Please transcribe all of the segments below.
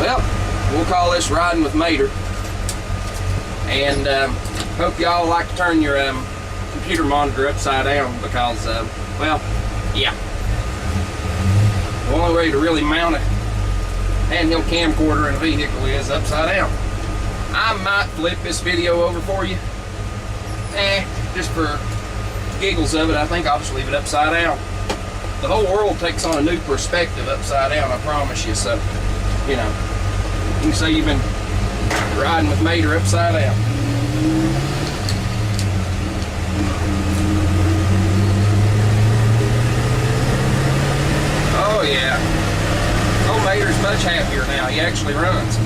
Well, we'll call this riding with Mater. And hope y'all like to turn your computer monitor upside down because, well, yeah. The only way to really mount a handheld camcorder in a vehicle is upside down. I might flip this video over for you. Just for giggles of it, I think I'll just leave it upside down. The whole world takes on a new perspective upside down, I promise you. So, you know, you can say you've been riding with Mater upside down. Oh yeah. Oh, Mater's much happier now. He actually runs.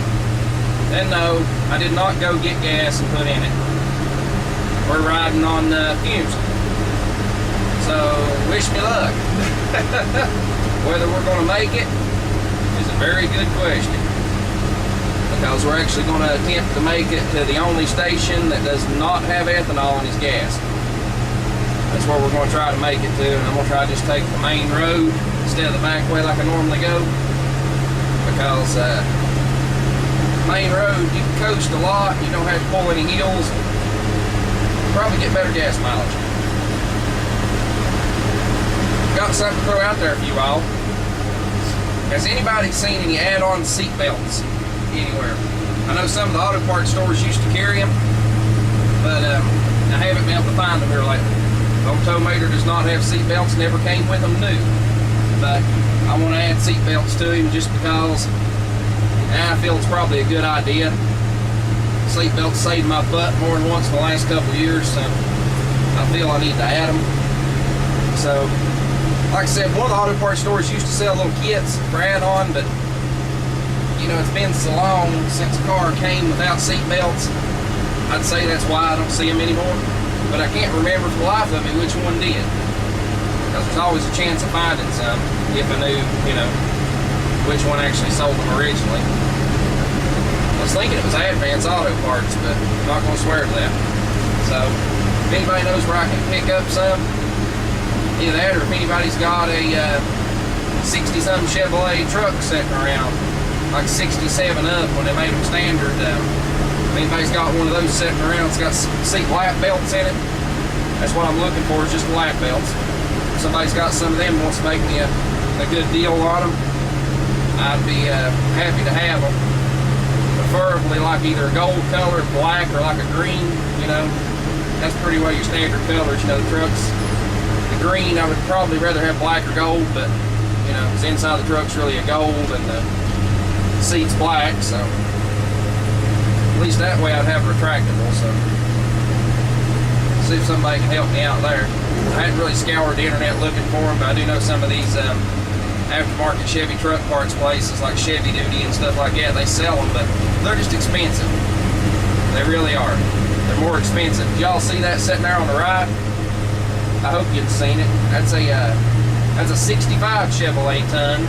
And no, I did not go get gas and put in it. We're riding on fumes. So, wish me luck. Whether we're going to make it is a very good question. Because we're actually going to attempt to make it to the only station that does not have ethanol in his gas. That's where we're going to try to make it to, and I'm going to try to just take the main road instead of the back way like I normally go. Because main road, you can coast a lot, you don't have to pull any hills, probably get better gas mileage. Got something to throw out there for you all. Has anybody seen any add-on seat belts anywhere? I know some of the auto parts stores used to carry them, but I haven't been able to find them here lately. Old Tow Mater does not have seat belts, never came with them new. But I want to add seat belts to him just because I feel it's probably a good idea. Seat belts saved my butt more than once in the last couple of years, so I feel I need to add them. So, like I said, one of the auto parts stores used to sell little kits for add-on, but you know, it's been so long since a car came without seat belts, I'd say that's why I don't see them anymore. But I can't remember for the life of me which one did. Because there's always a chance of finding some if I knew, you know, which one actually sold them originally. I was thinking it was Advance Auto Parts, but I'm not going to swear to that. So, if anybody knows where I can pick up some, either that or if anybody's got a 60-something Chevrolet truck sitting around, like 67 up when they made them standard. If anybody's got one of those sitting around, it's got seat lap belts in it. That's what I'm looking for, is just lap belts. If somebody's got some of them and wants to make me a good deal on them, I'd be happy to have them. Preferably like either a gold color, black, or like a green, you know. That's pretty well your standard colors, you know, the trucks. The green, I would probably rather have black or gold, but, you know, because inside the truck's really a gold and the seat's black, so at least that way I'd have a retractable. So see if somebody can help me out there. I hadn't really scoured the internet looking for them, but I do know some of these aftermarket Chevy truck parts places like Chevy Duty and stuff like that, they sell them, but they're just expensive. They really are. They're more expensive. Did y'all see that sitting there on the right? I hope you'd seen it. That's a 65 Chevrolet ton,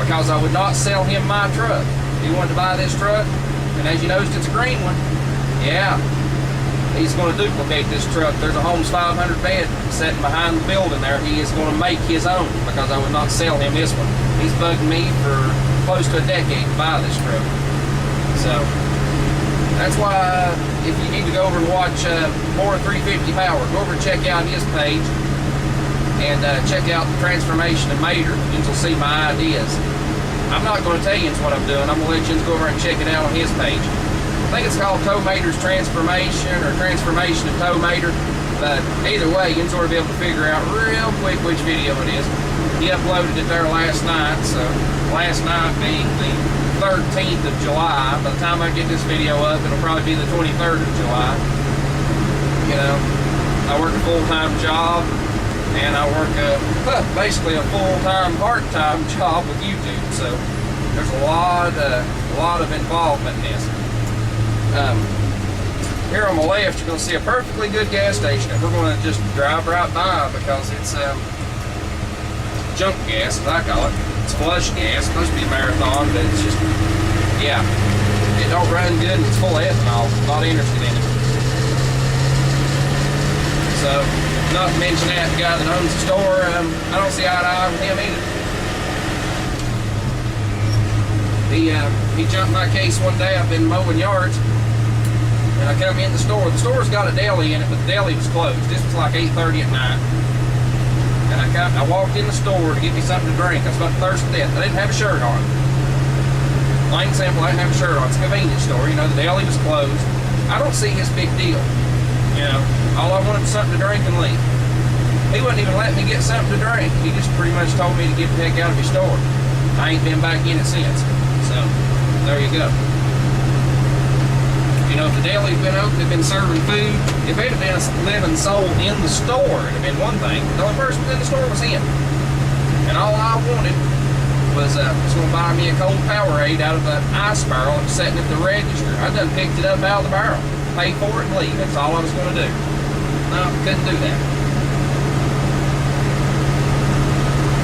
because I would not sell him my truck. He wanted to buy this truck, and as you noticed, it's a green one. Yeah, he's going to duplicate this truck. There's a Holmes 500 bed sitting behind the building there. He is going to make his own, because I would not sell him this one. He's bugged me for close to a decade to buy this truck. So that's why if you need to go over and watch more 350 Power, go over and check out his page and check out the transformation of Mater, and you'll see my ideas. I'm not going to tell you what I'm doing. I'm going to let you go over and check it out on his page. I think it's called Tow Mater's Transformation, or Transformation of Tow Mater. But either way, you can sort of be able to figure out real quick which video it is. He uploaded it there last night, so last night being the 13th of July. By the time I get this video up, it'll probably be the 23rd of July. You know, I work a full-time job, and I work basically a full-time, part-time job with YouTube. So there's a lot of involvement in this. Here on the left, you're going to see a perfectly good gas station that we're going to just drive right by, because it's junk gas, as I call it. It's flush gas. It's supposed to be Marathon, but it's just, yeah, it don't run good and it's full of ethanol. I'm not interested in it. So, not to mention that, the guy that owns the store, I don't see eye to eye with him either. He jumped my case one day. I've been mowing yards, and I come in the store. The store's got a deli in it, but the deli was closed. This was like 8:30 at night. And I walked in the store to get me something to drink. I was about to thirst to death. I didn't have a shirt on. Plain and simple, I didn't have a shirt on. It's a convenience store. You know, the deli was closed. I don't see his big deal. You know, all I wanted was something to drink and leave. He wouldn't even let me get something to drink. He just pretty much told me to get the heck out of his store. I ain't been back in it since. So, there you go. You know, if the deli's been open, they've been serving food. If it had been a living soul in the store, it'd have been one thing. The only person in the store was him. And all I wanted was going to buy me a cold Powerade out of an ice barrel and sitting at the register. I done picked it up out of the barrel, paid for it and leave. That's all I was going to do. No, couldn't do that.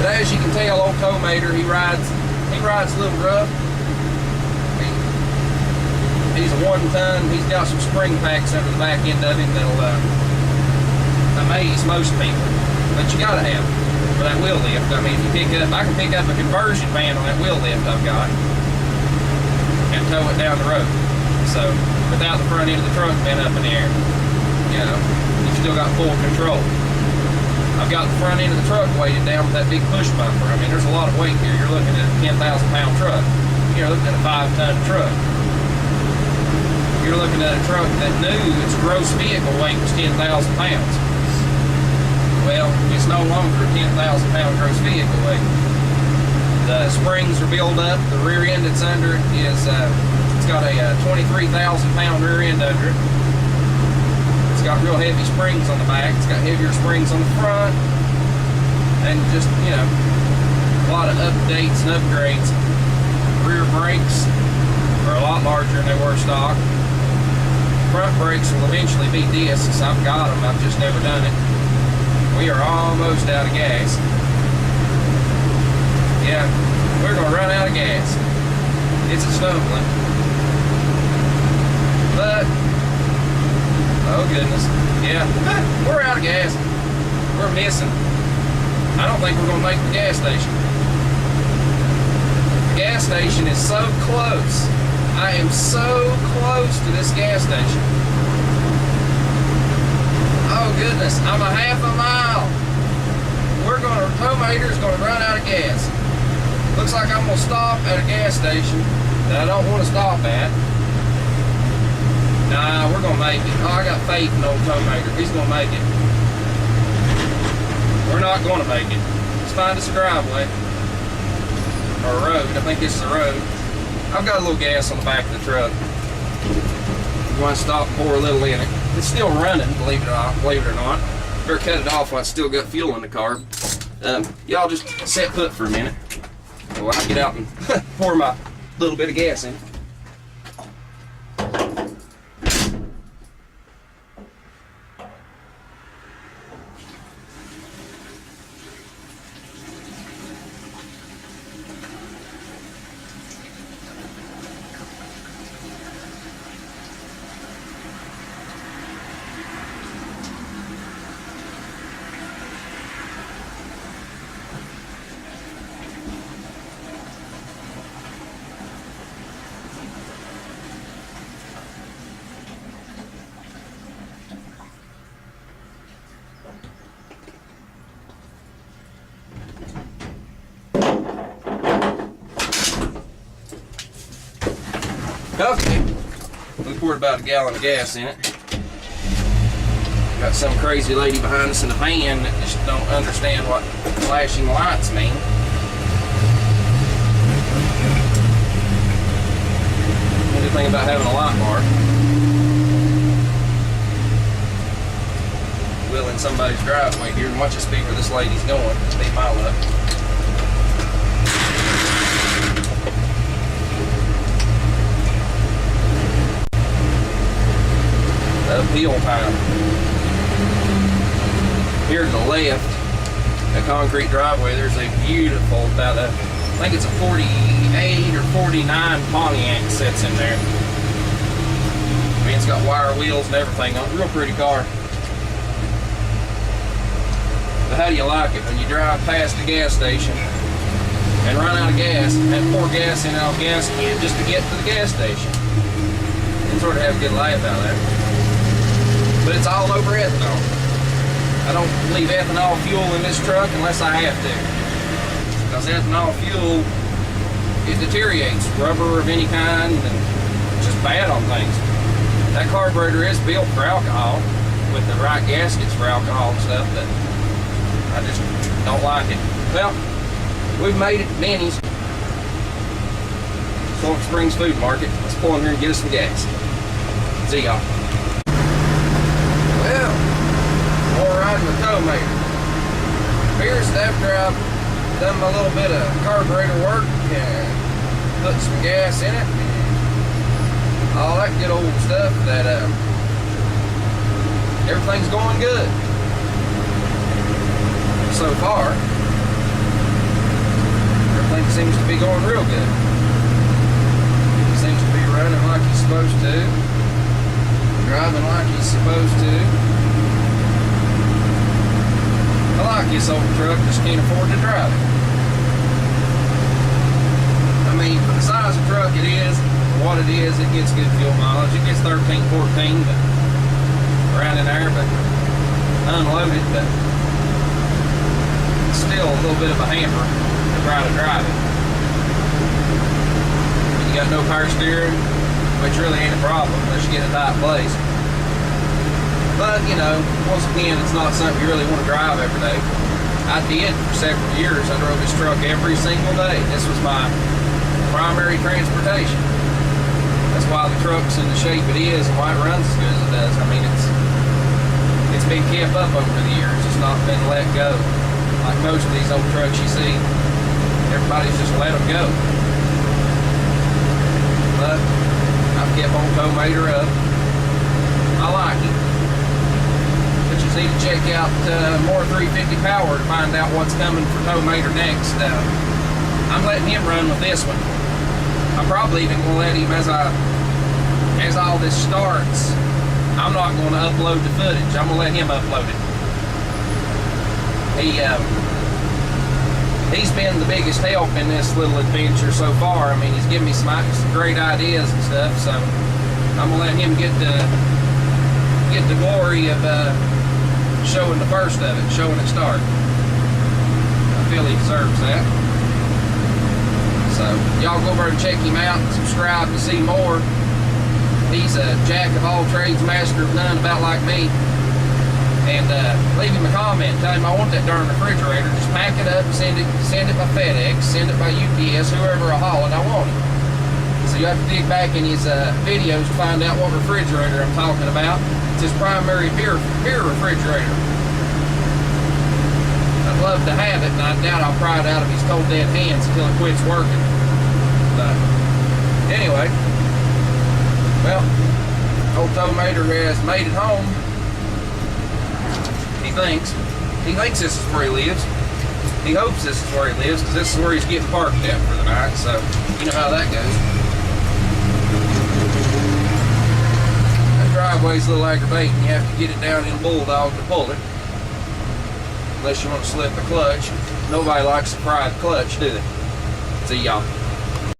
But as you can tell, old Tomater, he rides a little rough. He's a 1-ton. He's got some spring packs under the back end of him that'll amaze most people. But you gotta have it for that wheel lift. I mean, if you I can pick up a conversion van on that wheel lift I've got and tow it down the road. So without the front end of the truck being up in the air, you know, you still got full control. I've got the front end of the truck weighted down with that big push bumper. I mean, there's a lot of weight here. You're looking at a 10,000-pound truck. You're looking at a 5-ton truck. You're looking at a truck that knew its gross vehicle weight was 10,000 pounds. Well, it's no longer a 10,000-pound gross vehicle weight. The springs are built up. The rear end that's under it is, it's got a 23,000-pound rear end under it. It's got real heavy springs on the back. It's got heavier springs on the front. And just, you know, a lot of updates and upgrades. Rear brakes are a lot larger than they were stock. Front brakes will eventually be discs. I've got them. I've just never done it. We are almost out of gas. Yeah, we're going to run out of gas. It's a stumbling. But, oh goodness. Yeah, we're out of gas. We're missing. I don't think we're going to make the gas station. The gas station is so close. I am so close to this gas station. Oh goodness, I'm a half a mile. Tomater's gonna run out of gas. Looks like I'm gonna stop at a gas station that I don't want to stop at. Nah, we're gonna make it. Oh, I got faith in old Tomater. He's gonna make it. We're not gonna make it. Let's find us a driveway. Or a road. I think this is a road. I've got a little gas on the back of the truck. You want to stop and pour a little in it. It's still running, believe it or not. Better cut it off while it's still got fuel in the car. Y'all just set put for a minute while I get out and pour my little bit of gas in. Okay, we poured about a gallon of gas in it. Got some crazy lady behind us in the van that just don't understand what flashing lights mean. What do you think about having a light bar? Well, in somebody's driveway here, and watch the speed where this lady's going. It'll be my luck. Uphill time. Here to the left, a concrete driveway, there's a beautiful, about a, I think it's a 48 or 49 Pontiac sits in there. I mean, it's got wire wheels and everything on it. Real pretty car. But how do you like it when you drive past the gas station and run out of gas, had to pour gas in our gas can just to get to the gas station. And sort of have a good laugh out of that. But it's all over ethanol. I don't leave ethanol fuel in this truck unless I have to. Because ethanol fuel, it deteriorates rubber of any kind and it's just bad on things. That carburetor is built for alcohol with the right gaskets for alcohol and stuff, but I just don't like it. Well, we've made it to Denny's. Sulphur Springs Food Market. Let's pull in here and get us some gas. See y'all. Well, more riding with Tow-Mater. Here's after I've done my little bit of carburetor work and put some gas in it and all that good old stuff, that everything's going good so far. Everything seems to be going real good. He seems to be running like he's supposed to, driving like he's supposed to. I like this old truck, just can't afford to drive it. I mean, for the size of truck it is, for what it is, it gets good fuel mileage. It gets 13, 14, but around in there, but unloaded, but it's still a little bit of a hammer to try to drive it. You got no power steering, which really ain't a problem unless you get in a tight place. But, you know, once again, it's not something you really want to drive every day. I did for several years. I drove this truck every single day. This was my primary transportation. That's why the truck's in the shape it is and why it runs as good as it does. I mean, it's been kept up over the years. It's not been let go. Like most of these old trucks you see, everybody's just let them go. But I've kept on Tow-Mater up. I like it. But you need to check out More 350 Power to find out what's coming for Tow-Mater next. I'm letting him run with this one. I'm probably even going to let him, as all this starts, I'm not going to upload the footage. I'm going to let him upload it. He's been the biggest help in this little adventure so far. I mean, he's given me some great ideas and stuff, so I'm going to let him get the glory of showing the first of it, showing it start. I feel he deserves that. So y'all go over and check him out and subscribe to see more. He's a jack of all trades, master of none, about like me. And leave him a comment. Tell him I want that darn refrigerator. Just pack it up and send it by FedEx, send it by UPS, whoever will haul it. I want it. So you have to dig back in his videos to find out what refrigerator I'm talking about. It's his primary beer refrigerator. I'd love to have it, and I doubt I'll pry it out of his cold dead hands until it quits working. But anyway, well, old Tow-Mater has made it home. He thinks this is where he lives. He hopes this is where he lives, because this is where he's getting parked at for the night, so you know how that goes. That driveway's a little aggravating. You have to get it down in a bulldog to pull it, unless you want to slip the clutch. Nobody likes to pry the clutch, do they? See y'all.